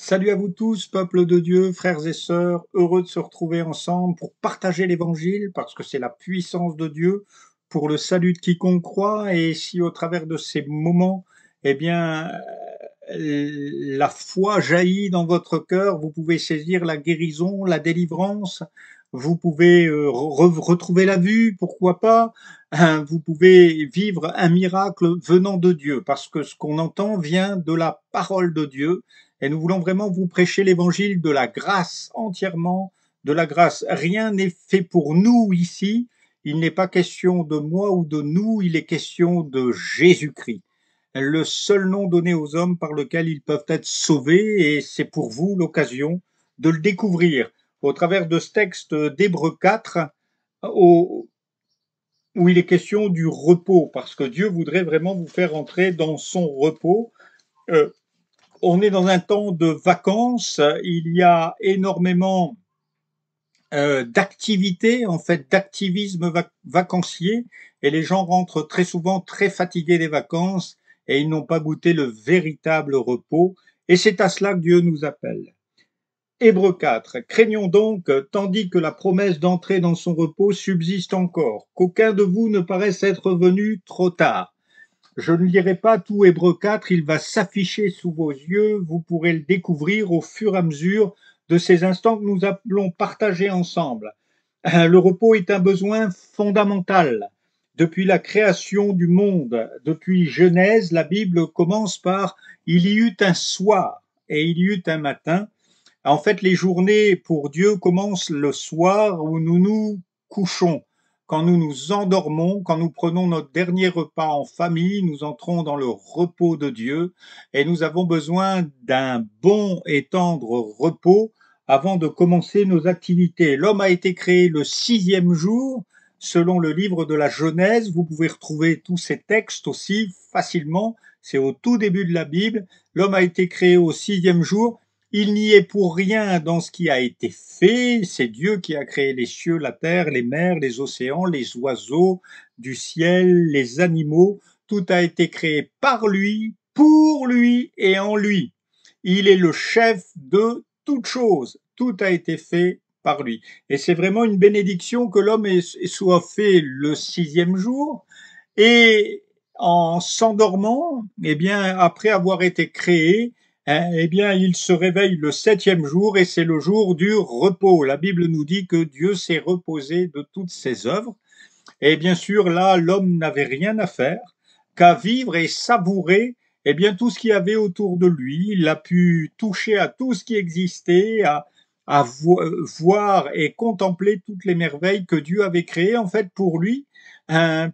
Salut à vous tous, peuple de Dieu, frères et sœurs, heureux de se retrouver ensemble pour partager l'Évangile, parce que c'est la puissance de Dieu pour le salut de quiconque croit. Et si au travers de ces moments, eh bien, la foi jaillit dans votre cœur, vous pouvez saisir la guérison, la délivrance, vous pouvez retrouver la vue, pourquoi pas, vous pouvez vivre un miracle venant de Dieu, parce que ce qu'on entend vient de la parole de Dieu. Et nous voulons vraiment vous prêcher l'évangile de la grâce, entièrement de la grâce. Rien n'est fait pour nous ici. Il n'est pas question de moi ou de nous, il est question de Jésus-Christ, le seul nom donné aux hommes par lequel ils peuvent être sauvés, et c'est pour vous l'occasion de le découvrir au travers de ce texte d'Hébreux 4, où il est question du repos, parce que Dieu voudrait vraiment vous faire entrer dans son repos. Euh, on est dans un temps de vacances, il y a énormément d'activités, en fait, d'activisme vacancier, et les gens rentrent très souvent très fatigués des vacances, et ils n'ont pas goûté le véritable repos, et c'est à cela que Dieu nous appelle. Hébreux 4. Craignons donc, tandis que la promesse d'entrer dans son repos subsiste encore, qu'aucun de vous ne paraisse être venu trop tard. Je ne lirai pas tout Hébreux 4, il va s'afficher sous vos yeux, vous pourrez le découvrir au fur et à mesure de ces instants que nous allons partager ensemble. Le repos est un besoin fondamental. Depuis la création du monde, depuis Genèse, la Bible commence par il y eut un soir et il y eut un matin. En fait, les journées pour Dieu commencent le soir où nous nous couchons. Quand nous nous endormons, quand nous prenons notre dernier repas en famille, nous entrons dans le repos de Dieu, et nous avons besoin d'un bon et tendre repos avant de commencer nos activités. L'homme a été créé le 6e jour, selon le livre de la Genèse. Vous pouvez retrouver tous ces textes aussi facilement. C'est au tout début de la Bible. L'homme a été créé au 6e jour. Il n'y est pour rien dans ce qui a été fait. C'est Dieu qui a créé les cieux, la terre, les mers, les océans, les oiseaux du ciel, les animaux. Tout a été créé par lui, pour lui et en lui. Il est le chef de toutes choses. Tout a été fait par lui. Et c'est vraiment une bénédiction que l'homme soit fait le 6e jour. Et en s'endormant, eh bien, après avoir été créé, eh bien, il se réveille le 7e jour, et c'est le jour du repos. La Bible nous dit que Dieu s'est reposé de toutes ses œuvres. Et bien sûr, là, l'homme n'avait rien à faire qu'à vivre et savourer, eh bien, tout ce qu'il y avait autour de lui. Il a pu toucher à tout ce qui existait, à voir et contempler toutes les merveilles que Dieu avait créées, en fait, pour lui,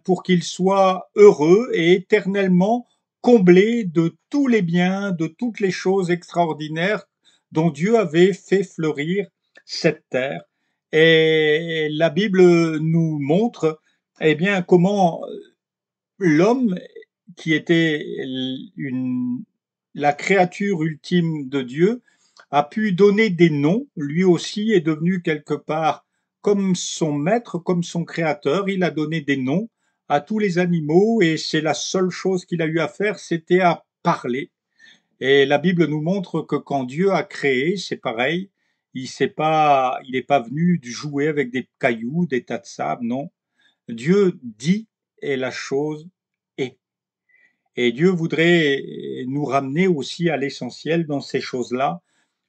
pour qu'il soit heureux et éternellement comblé de tous les biens, de toutes les choses extraordinaires dont Dieu avait fait fleurir cette terre. Et la Bible nous montre, eh bien, comment l'homme, qui était la créature ultime de Dieu, a pu donner des noms. Lui aussi est devenu quelque part comme son maître, comme son créateur. Il a donné des noms à tous les animaux, et c'est la seule chose qu'il a eu à faire, c'était à parler. Et la Bible nous montre que quand Dieu a créé, c'est pareil. Il n'est pas venu jouer avec des cailloux, des tas de sable, non. Dieu dit et la chose est. Et Dieu voudrait nous ramener aussi à l'essentiel dans ces choses-là.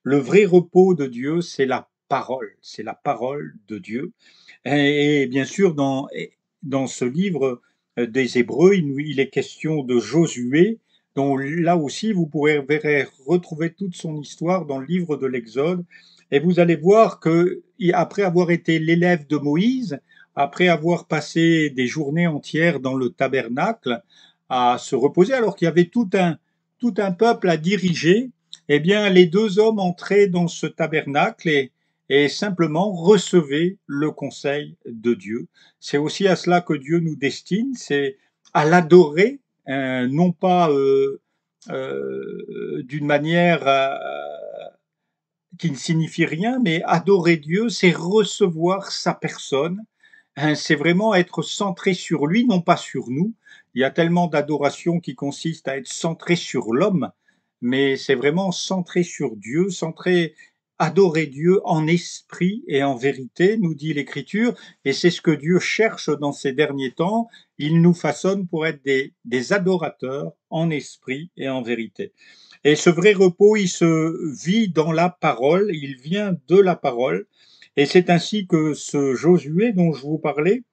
Le vrai repos de Dieu, c'est la parole de Dieu. Et bien sûr, dans ce livre des Hébreux, il est question de Josué, dont là aussi vous pourrez retrouver toute son histoire dans le livre de l'Exode. Et vous allez voir que, après avoir été l'élève de Moïse, après avoir passé des journées entières dans le tabernacle à se reposer, alors qu'il y avait tout un peuple à diriger, eh bien, les deux hommes entraient dans ce tabernacle et simplement recevaient le conseil de Dieu. C'est aussi à cela que Dieu nous destine, c'est à l'adorer, non pas d'une manière qui ne signifie rien, mais adorer Dieu, c'est recevoir sa personne, c'est vraiment être centré sur lui, non pas sur nous. Il y a tellement d'adoration qui consiste à être centré sur l'homme, mais c'est vraiment centré sur Dieu, centré, adorer Dieu en esprit et en vérité, nous dit l'Écriture, et c'est ce que Dieu cherche dans ces derniers temps. Il nous façonne pour être des adorateurs en esprit et en vérité. Et ce vrai repos, il se vit dans la parole, il vient de la parole, et c'est ainsi que ce Josué dont je vous parlais,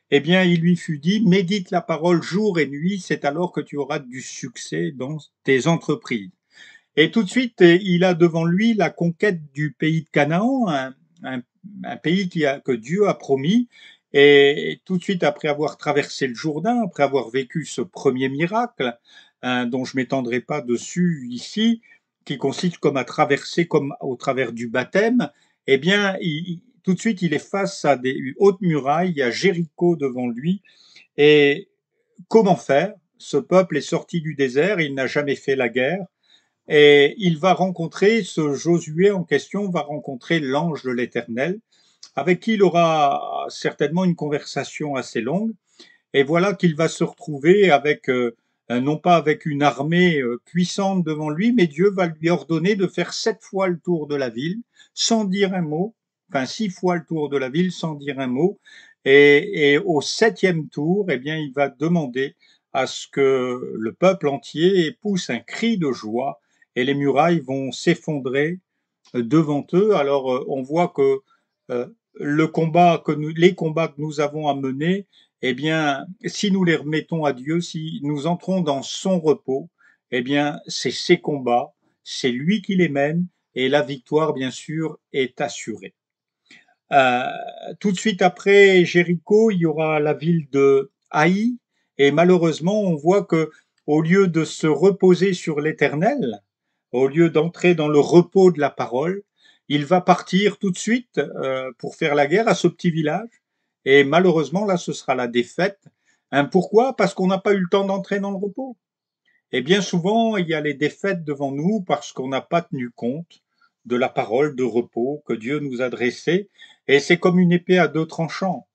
eh bien, il lui fut dit, médite la parole jour et nuit, c'est alors que tu auras du succès dans tes entreprises. Et tout de suite, il a devant lui la conquête du pays de Canaan, un, un pays que Dieu a promis. Et tout de suite, après avoir traversé le Jourdain, après avoir vécu ce premier miracle, dont je m'étendrai pas dessus ici, qui consiste comme à traverser, comme au travers du baptême, eh bien, tout de suite, il est face à des hautes murailles, il y a Jéricho devant lui. Et comment faire? Ce peuple est sorti du désert, il n'a jamais fait la guerre. Et il va rencontrer, ce Josué en question va rencontrer l'ange de l'Éternel, avec qui il aura certainement une conversation assez longue. Et voilà qu'il va se retrouver avec, non pas avec une armée puissante devant lui, mais Dieu va lui ordonner de faire 7 fois le tour de la ville, sans dire un mot, enfin 6 fois le tour de la ville sans dire un mot. Et au 7e tour, eh bien, il va demander à ce que le peuple entier pousse un cri de joie et les murailles vont s'effondrer devant eux. Alors on voit que les combats que nous avons à mener, eh bien, si nous les remettons à Dieu, si nous entrons dans son repos, eh bien, c'est ses combats, c'est lui qui les mène et la victoire, bien sûr, est assurée. Euh, Tout de suite après Jéricho, il y aura la ville de Haï et malheureusement, on voit que au lieu de se reposer sur l'Éternel, au lieu d'entrer dans le repos de la parole, il va partir tout de suite pour faire la guerre à ce petit village. Et malheureusement, là, ce sera la défaite. Pourquoi? Parce qu'on n'a pas eu le temps d'entrer dans le repos. Et bien souvent, il y a les défaites devant nous parce qu'on n'a pas tenu compte de la parole de repos que Dieu nous a dressée. Et c'est comme une épée à 2 tranchants.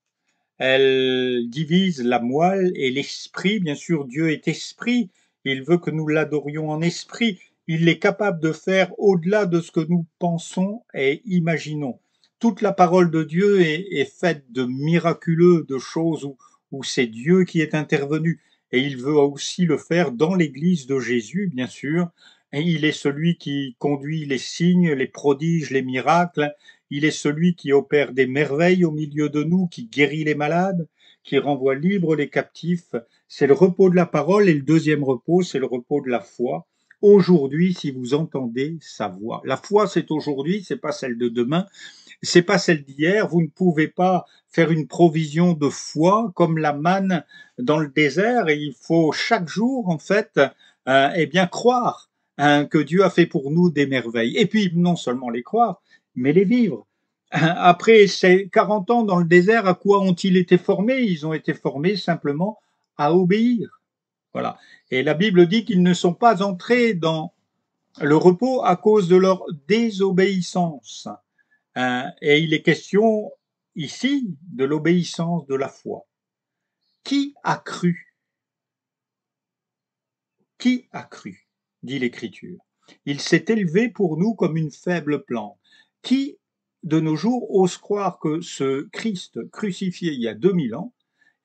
Elle divise la moelle et l'esprit. Bien sûr, Dieu est esprit. Il veut que nous l'adorions en esprit. Il est capable de faire au-delà de ce que nous pensons et imaginons. Toute la parole de Dieu est faite de miraculeux, de choses où c'est Dieu qui est intervenu. Et il veut aussi le faire dans l'Église de Jésus, bien sûr. Et il est celui qui conduit les signes, les prodiges, les miracles. Il est celui qui opère des merveilles au milieu de nous, qui guérit les malades, qui renvoie libres les captifs. C'est le repos de la parole et le deuxième repos, c'est le repos de la foi. Aujourd'hui, si vous entendez sa voix. La foi, c'est aujourd'hui, c'est pas celle de demain, c'est pas celle d'hier. Vous ne pouvez pas faire une provision de foi comme la manne dans le désert. Et il faut chaque jour, en fait, eh bien croire que Dieu a fait pour nous des merveilles. Et puis non seulement les croire, mais les vivre. Après ces 40 ans dans le désert, à quoi ont-ils été formés? Ils ont été formés simplement à obéir. Voilà. Et la Bible dit qu'ils ne sont pas entrés dans le repos à cause de leur désobéissance. Et il est question ici de l'obéissance de la foi. Qui a cru? Qui a cru? Dit l'Écriture. Il s'est élevé pour nous comme une faible plante. Qui, de nos jours, ose croire que ce Christ crucifié il y a 2000 ans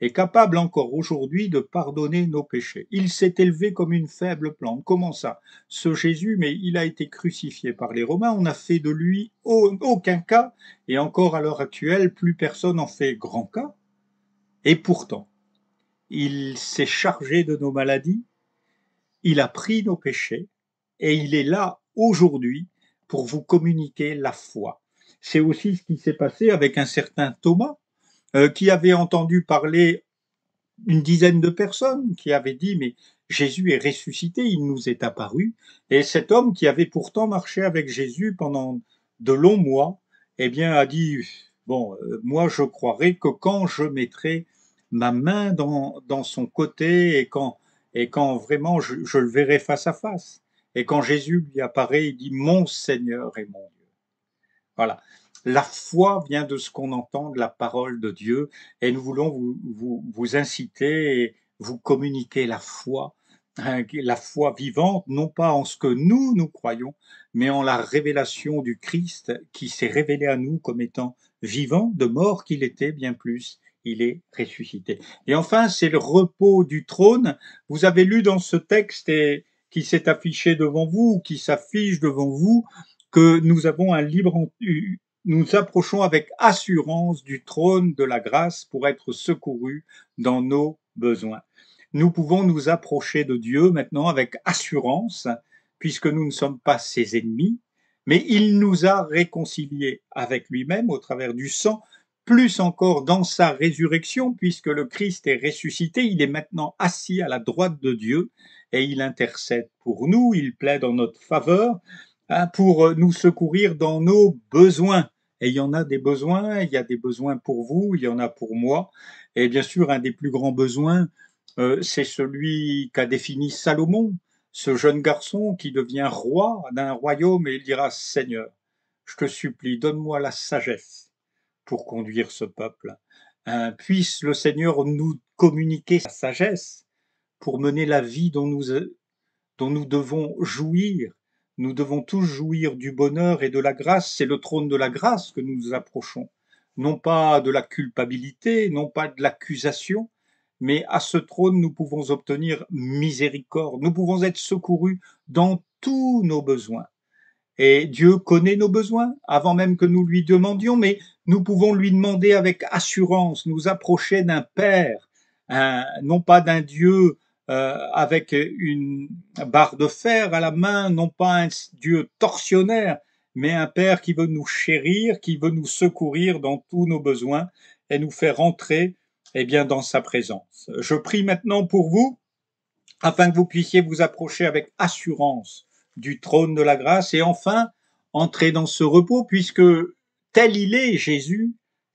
est capable encore aujourd'hui de pardonner nos péchés? Il s'est élevé comme une faible plante. Comment ça? Ce Jésus, mais il a été crucifié par les Romains, on n'a fait de lui aucun cas, et encore à l'heure actuelle, plus personne n'en fait grand cas. Et pourtant, il s'est chargé de nos maladies, il a pris nos péchés et il est là aujourd'hui pour vous communiquer la foi. C'est aussi ce qui s'est passé avec un certain Thomas, qui avait entendu parler une dizaine de personnes, qui avaient dit, mais Jésus est ressuscité, il nous est apparu. Et cet homme qui avait pourtant marché avec Jésus pendant de longs mois, eh bien, a dit, bon, moi je croirai que quand je mettrai ma main dans son côté et quand vraiment je le verrai face à face. Et quand Jésus lui apparaît, il dit, mon Seigneur et mon Dieu. Voilà. La foi vient de ce qu'on entend de la parole de Dieu et nous voulons vous inciter et vous communiquer la foi la foi vivante, non pas en ce que nous croyons, mais en la révélation du Christ qui s'est révélé à nous comme étant vivant, de mort qu'il était bien plus, il est ressuscité. Et enfin, c'est le repos du trône. Vous avez lu dans ce texte et qui s'est affiché devant vous, ou qui s'affiche devant vous, que nous avons un libre, nous approchons avec assurance du trône de la grâce pour être secourus dans nos besoins. Nous pouvons nous approcher de Dieu maintenant avec assurance, puisque nous ne sommes pas ses ennemis, mais il nous a réconciliés avec lui-même au travers du sang, plus encore dans sa résurrection, puisque le Christ est ressuscité, il est maintenant assis à la droite de Dieu et il intercède pour nous, il plaide en notre faveur pour nous secourir dans nos besoins. Et il y en a des besoins, il y a des besoins pour vous, il y en a pour moi. Et bien sûr, un des plus grands besoins, c'est celui qu'a défini Salomon, ce jeune garçon qui devient roi d'un royaume et il dira, Seigneur, je te supplie, donne-moi la sagesse pour conduire ce peuple. Puisse le Seigneur nous communiquer sa sagesse pour mener la vie dont nous devons jouir. Nous devons tous jouir du bonheur et de la grâce. C'est le trône de la grâce que nous nous approchons. Non pas de la culpabilité, non pas de l'accusation, mais à ce trône, nous pouvons obtenir miséricorde. Nous pouvons être secourus dans tous nos besoins. Et Dieu connaît nos besoins avant même que nous lui demandions, mais nous pouvons lui demander avec assurance, nous approcher d'un Père, non pas d'un Dieu avec une barre de fer à la main, non pas un Dieu tortionnaire, mais un Père qui veut nous chérir, qui veut nous secourir dans tous nos besoins et nous faire entrer bien, dans sa présence. Je prie maintenant pour vous, afin que vous puissiez vous approcher avec assurance du trône de la grâce et enfin entrer dans ce repos, puisque tel il est, Jésus,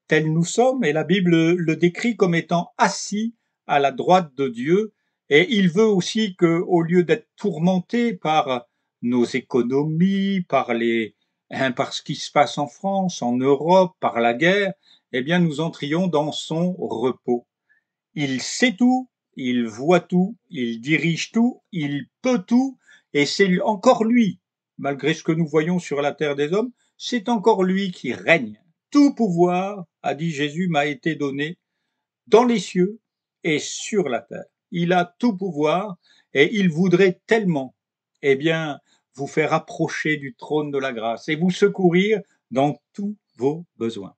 tel nous sommes, et la Bible le décrit comme étant assis à la droite de Dieu, et il veut aussi que, au lieu d'être tourmenté par nos économies, par ce qui se passe en France, en Europe, par la guerre, eh bien, nous entrions dans son repos. Il sait tout, il voit tout, il dirige tout, il peut tout, et c'est encore lui, malgré ce que nous voyons sur la terre des hommes, c'est encore lui qui règne. Tout pouvoir, a dit Jésus, m'a été donné dans les cieux et sur la terre. Il a tout pouvoir et il voudrait tellement, bien, vous faire approcher du trône de la grâce et vous secourir dans tous vos besoins.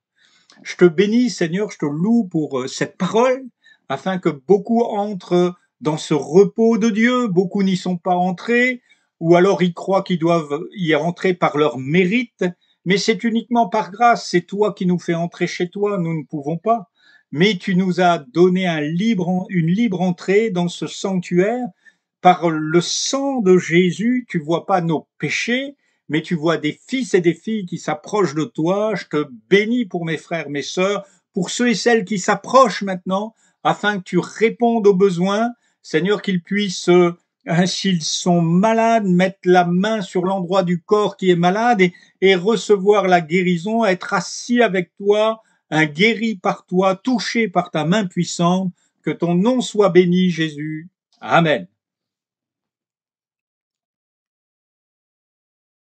Je te bénis, Seigneur, je te loue pour cette parole, afin que beaucoup entrent dans ce repos de Dieu. Beaucoup n'y sont pas entrés, ou alors ils croient qu'ils doivent y rentrer par leur mérite, mais c'est uniquement par grâce. C'est toi qui nous fais entrer chez toi, nous ne pouvons pas. Mais tu nous as donné une libre entrée dans ce sanctuaire. Par le sang de Jésus, tu vois pas nos péchés, mais tu vois des fils et des filles qui s'approchent de toi. Je te bénis pour mes frères, mes sœurs, pour ceux et celles qui s'approchent maintenant, afin que tu répondes aux besoins. Seigneur, qu'ils puissent, s'ils sont malades, mettre la main sur l'endroit du corps qui est malade et recevoir la guérison, être assis avec toi, guéri par toi, touché par ta main puissante. Que ton nom soit béni, Jésus. Amen.